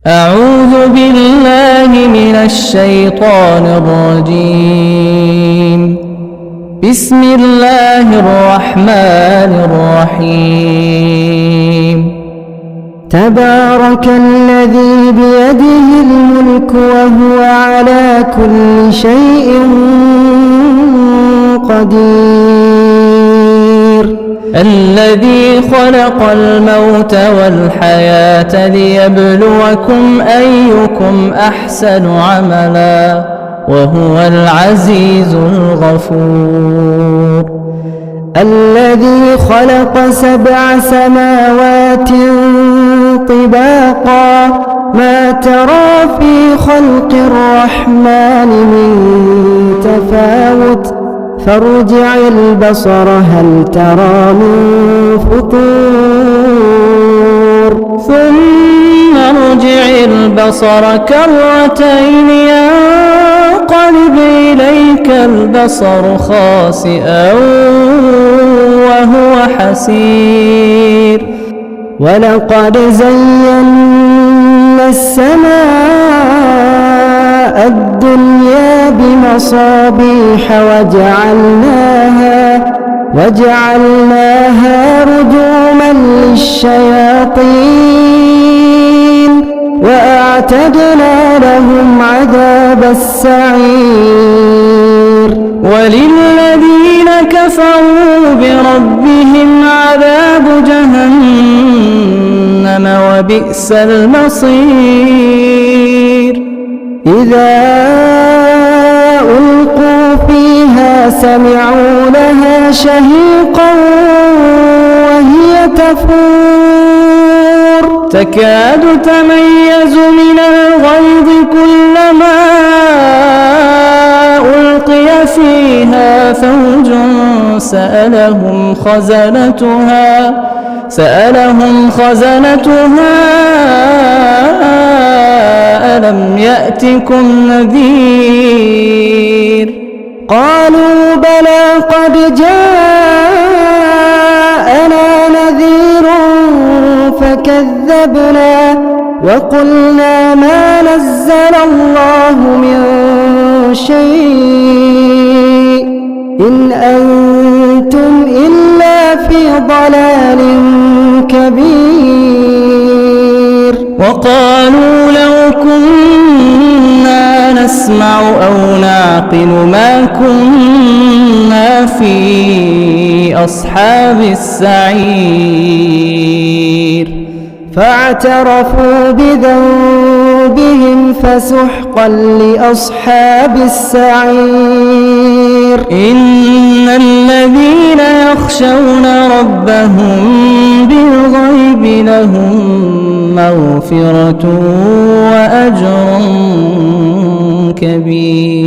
أعوذ بالله من الشيطان الرجيم. بسم الله الرحمن الرحيم. تبارك الذي بيده الملك وهو على كل شيء قدير. الذي خلق الموت والحياة ليبلوكم أيكم أحسن عملا وهو العزيز الغفور. الذي خلق 7 سماوات طباقا ما ترى في خلق الرحمن من تفاوت فارجع البصر هل ترى من فطور ثم ارجع البصر كرتين ينقلب إليك البصر خاسئا وهو حسير. ولقد زينا السماء الدنيا بمصابيح وجعلناها رجوما للشياطين وأعتدنا لهم عذاب السعير. وللذين كفروا بربهم عذاب جهنم وبئس المصير. إذا ألقوا فيها سمعوا لها شهيقا وهي تفور تكاد تميز من الغيظ كلما ألقي فيها فوج سألهم خزنتها ألم يأتكم نذير؟ قالوا بلى قد جاءنا نذير فكذبنا وقلنا ما نزل الله من شيء إن أنتم إلا في ضلال كبير. وقالوا لو كنا نسمع أو نعقل ما كنا في أصحاب السعير. فاعترفوا بذنبهم فسحقا لأصحاب السعير. إن الذين يخشون ربهم بالغيب لهم مغفرة وأجر كبير.